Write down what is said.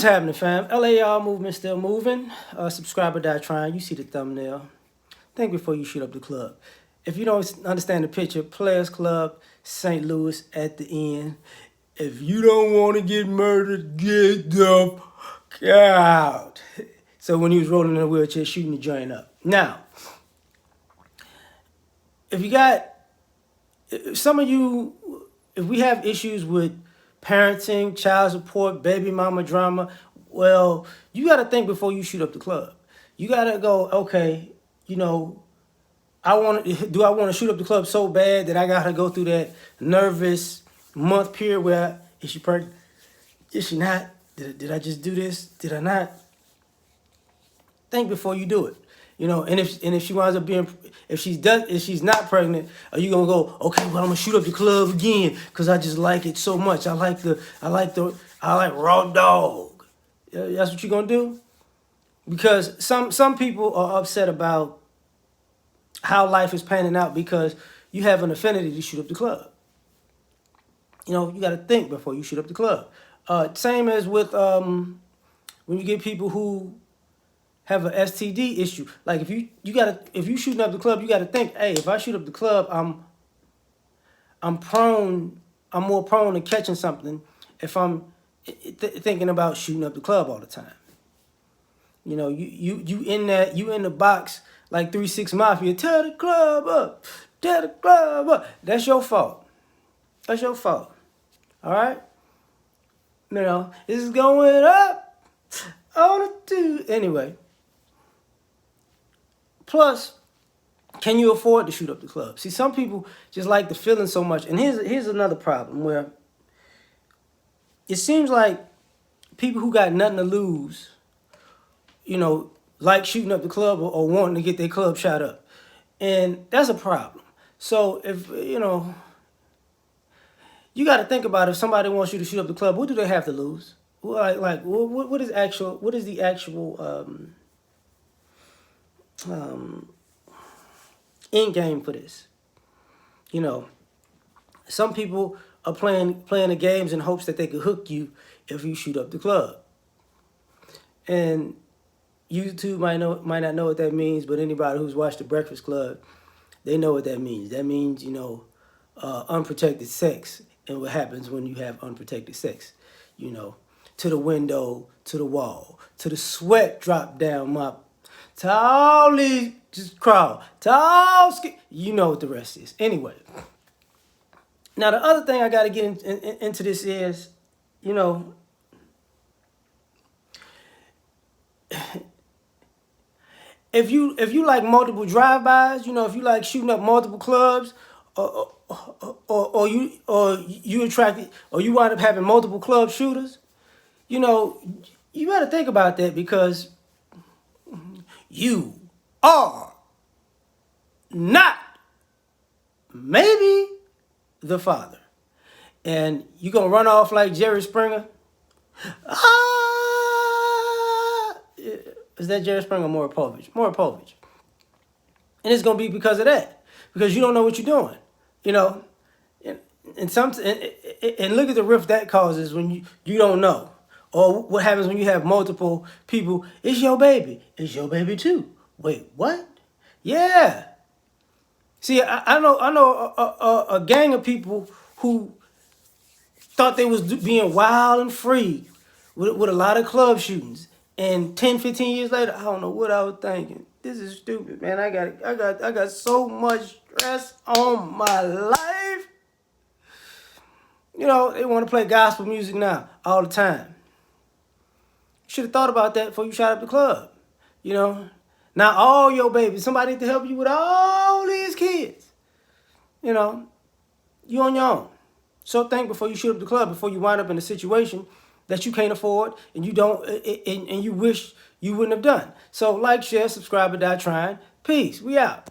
What's happening, fam? L.A.R movement still moving. Subscriber die trying. You see the thumbnail. Think before you shoot up the club. If you don't understand the picture, Players Club, St. Louis at the end. If you don't want to get murdered, get the fuck out. So when he was rolling in a wheelchair, shooting the joint up. Now, if you got, some of you, if we have issues with parenting, child support, baby mama drama, well, you got to think before you shoot up the club. You got to go, okay, you know, do I want to shoot up the club so bad that I got to go through that nervous month period where, is she pregnant? Is she not? Did I just do this? Did I not? Think before you do it. You know, and if she winds up being, if she's not pregnant, are you gonna go, okay, well, I'm gonna shoot up the club again because I just like it so much. I like raw dog. That's what you're gonna do? Because some people are upset about how life is panning out because you have an affinity to shoot up the club. You know, you got to think before you shoot up the club. Same as with when you get people who have an STD issue. Like if you shooting up the club, you gotta think, hey, if I shoot up the club, I'm more prone to catching something if I'm thinking about shooting up the club all the time. You know, you in the box like 3-6 Mafia, tear the club up, tear the club up. That's your fault. That's your fault. All right? You know, it's going up on the two. Anyway. Plus, can you afford to shoot up the club? See, some people just like the feeling so much. And here's another problem where it seems like people who got nothing to lose, you know, like shooting up the club or wanting to get their club shot up. And that's a problem. So if, you know, you got to think about if somebody wants you to shoot up the club, what do they have to lose? Like what is the actual end game for this? You know, some people are playing the games in hopes that they could hook you if you shoot up the club. And YouTube might not know what that means, but anybody who's watched The Breakfast Club, they know what that means. That means, you know, unprotected sex and what happens when you have unprotected sex. You know, to the window, to the wall, to the sweat drop down my, to all these, just crawl, to all skin. You know what the rest is. Anyway, now the other thing I got to get into this is, you know, if you like multiple drive-bys, you know, if you like shooting up multiple clubs, or you attracted, or you wind up having multiple club shooters, you know, you got to think about that because you are not maybe the father, and you gonna run off like Jerry Springer. Is that Jerry Springer or Maury Povich? Maury Povich. And it's going to be because of that. Because you don't know what you're doing. You know? And look at the rift that causes when you don't know. Or what happens when you have multiple people. It's your baby. It's your baby too. Wait, what? Yeah. See, I know a gang of people who thought they was being wild and free with a lot of club shootings. And 10, 15 years later, I don't know what I was thinking. This is stupid, man. I got so much stress on my life. You know, they want to play gospel music now all the time. You should have thought about that before you shot up the club. You know, now all your babies, somebody to help you with all these kids. You know, you on your own. So think before you shoot up the club, before you wind up in a situation that you can't afford and you don't, and you wish you wouldn't have done. So like, share, subscribe, or die trying. Peace. We out.